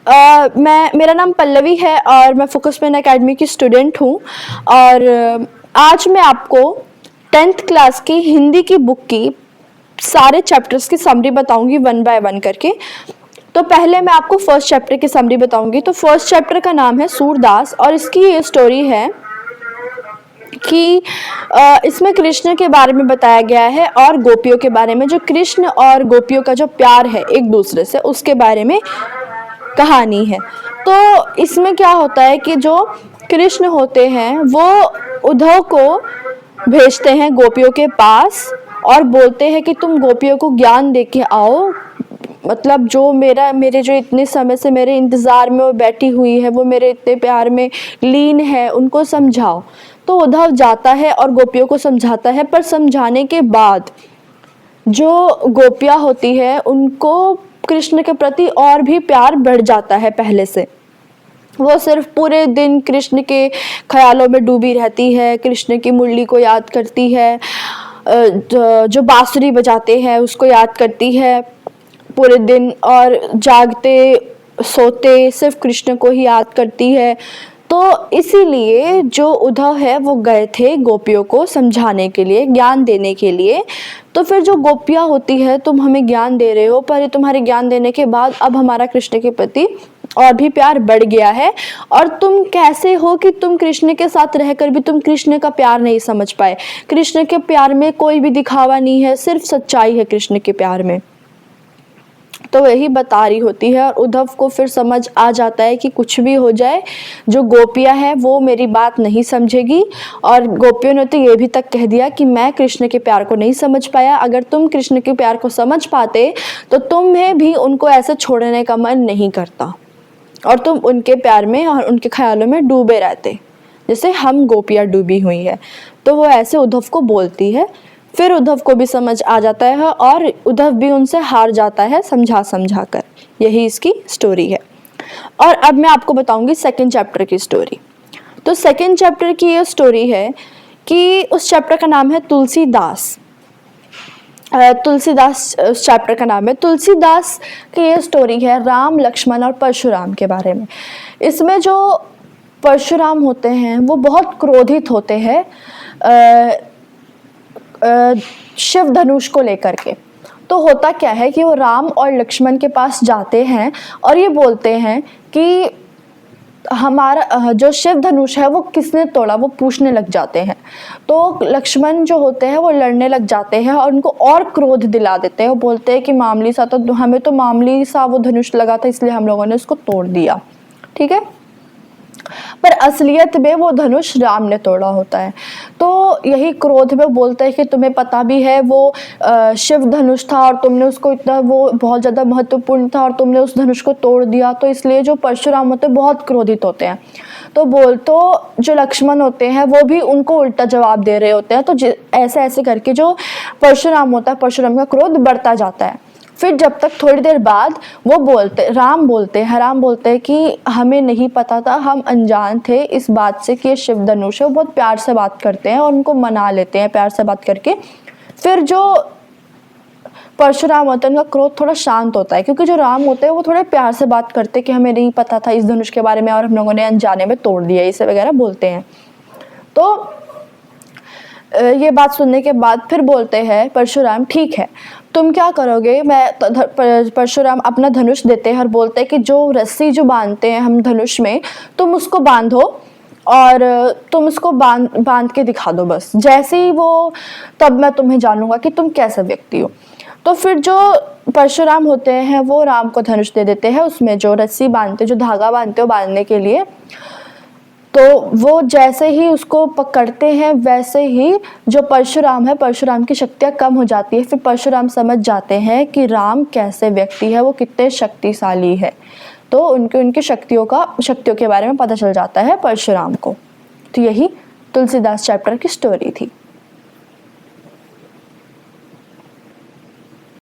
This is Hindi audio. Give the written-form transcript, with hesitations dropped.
मेरा नाम पल्लवी है और मैं फोकस पेन एकेडमी की स्टूडेंट हूँ। और आज मैं आपको 10th क्लास की हिंदी की बुक की सारे चैप्टर्स की समरी बताऊंगी वन बाय वन करके। तो पहले मैं आपको फर्स्ट चैप्टर की समरी बताऊंगी। तो फर्स्ट चैप्टर का नाम है सूरदास और इसकी ये स्टोरी है कि इसमें कृष्ण के बारे में बताया गया है और गोपियों के बारे में, जो कृष्ण और गोपियों का जो प्यार है एक दूसरे से, उसके बारे में कहानी है। तो इसमें क्या होता है कि जो कृष्ण होते हैं वो उद्धव को भेजते हैं गोपियों के पास और बोलते हैं कि तुम गोपियों को ज्ञान दे के आओ। मतलब जो मेरे जो इतने समय से मेरे इंतज़ार में वो बैठी हुई है, वो मेरे इतने प्यार में लीन है, उनको समझाओ। तो उद्धव जाता है और गोपियों को समझाता है, पर समझाने के बाद जो गोपियाँ होती है उनको कृष्ण के प्रति और भी प्यार बढ़ जाता है पहले से। वो सिर्फ पूरे दिन कृष्ण के ख्यालों में डूबी रहती है, कृष्ण की मुरली को याद करती है, जो बांसुरी बजाते हैं उसको याद करती है पूरे दिन, और जागते सोते सिर्फ कृष्ण को ही याद करती है। तो इसीलिए जो उद्धव है वो गए थे गोपियों को समझाने के लिए, ज्ञान देने के लिए। तो फिर जो गोपियाँ होती है, तुम हमें ज्ञान दे रहे हो, पर तुम्हारे ज्ञान देने के बाद अब हमारा कृष्ण के प्रति और भी प्यार बढ़ गया है, और तुम कैसे हो कि तुम कृष्ण के साथ रहकर भी तुम कृष्ण का प्यार नहीं समझ पाए। कृष्ण के प्यार में कोई भी दिखावा नहीं है, सिर्फ सच्चाई है कृष्ण के प्यार में। तो वही बता रही होती है और उद्धव को फिर समझ आ जाता है कि कुछ भी हो जाए, जो गोपियाँ हैं वो मेरी बात नहीं समझेगी। और गोपियों ने तो ये भी तक कह दिया कि मैं कृष्ण के प्यार को नहीं समझ पाया, अगर तुम कृष्ण के प्यार को समझ पाते तो तुम्हें भी उनको ऐसे छोड़ने का मन नहीं करता और तुम उनके प्यार में और उनके ख्यालों में डूबे रहते, जैसे हम गोपियाँ डूबी हुई है। तो वो ऐसे उद्धव को बोलती है। फिर उद्धव को भी समझ आ जाता है और उद्धव भी उनसे हार जाता है समझा समझा कर। यही इसकी स्टोरी है। और अब मैं आपको बताऊंगी सेकंड चैप्टर की स्टोरी। तो सेकंड चैप्टर की ये स्टोरी है कि उस चैप्टर का नाम है तुलसीदास। तुलसीदास उस चैप्टर का नाम है। तुलसीदास की ये स्टोरी है राम, लक्ष्मण और परशुराम के बारे में। इसमें जो परशुराम होते हैं वो बहुत क्रोधित होते हैं शिव धनुष को लेकर के। तो होता क्या है कि वो राम और लक्ष्मण के पास जाते हैं और ये बोलते हैं कि हमारा जो शिव धनुष है वो किसने तोड़ा, वो पूछने लग जाते हैं। तो लक्ष्मण जो होते हैं वो लड़ने लग जाते हैं और उनको और क्रोध दिला देते हैं। वो बोलते हैं कि मामूली सा तो हमें तो मामूली सा वो धनुष लगा था, इसलिए हम लोगों ने उसको तोड़ दिया, ठीक है। पर असलियत में वो धनुष राम ने तोड़ा होता है। तो यही क्रोध में बोलते हैं कि तुम्हें पता भी है वो शिव धनुष था और तुमने उसको इतना, वो बहुत ज़्यादा महत्वपूर्ण था और तुमने उस धनुष को तोड़ दिया। तो इसलिए जो परशुराम होते हैं बहुत क्रोधित होते हैं। तो जो लक्ष्मण होते हैं वो भी उनको उल्टा जवाब दे रहे होते हैं। तो ऐसे ऐसे करके जो परशुराम होता है, परशुराम का क्रोध बढ़ता जाता है। फिर जब तक थोड़ी देर बाद राम बोलते हैं कि हमें नहीं पता था, हम अनजान थे इस बात से कि ये शिव धनुष है। वो बहुत प्यार से बात करते हैं और उनको मना लेते हैं प्यार से बात करके। फिर जो परशुराम होते हैं उनका क्रोध थोड़ा शांत होता है, क्योंकि जो राम होते हैं वो थोड़े प्यार से बात करते हैं कि हमें नहीं पता था इस धनुष के बारे में और हम लोगों ने अनजाने में तोड़ दिया, इसे वगैरह बोलते हैं। तो ये बात सुनने के बाद फिर बोलते हैं परशुराम, ठीक है तुम क्या करोगे। परशुराम अपना धनुष देते हैं और बोलते हैं कि जो रस्सी जो बांधते हैं हम धनुष में, तुम उसको बांधो और तुम उसको बांध के दिखा दो बस। जैसे ही वो, तब मैं तुम्हें जानूंगा कि तुम कैसा व्यक्ति हो। तो फिर जो परशुराम होते हैं वो राम को धनुष दे देते हैं, उसमें जो रस्सी बांधते, जो धागा बांधते हो बांधने के लिए। तो वो जैसे ही उसको पकड़ते हैं वैसे ही जो परशुराम है, परशुराम की शक्तियाँ कम हो जाती है। फिर परशुराम समझ जाते हैं कि राम कैसे व्यक्ति है, वो कितने शक्तिशाली है। तो उनकी शक्तियों के बारे में पता चल जाता है परशुराम को। तो यही तुलसीदास चैप्टर की स्टोरी थी।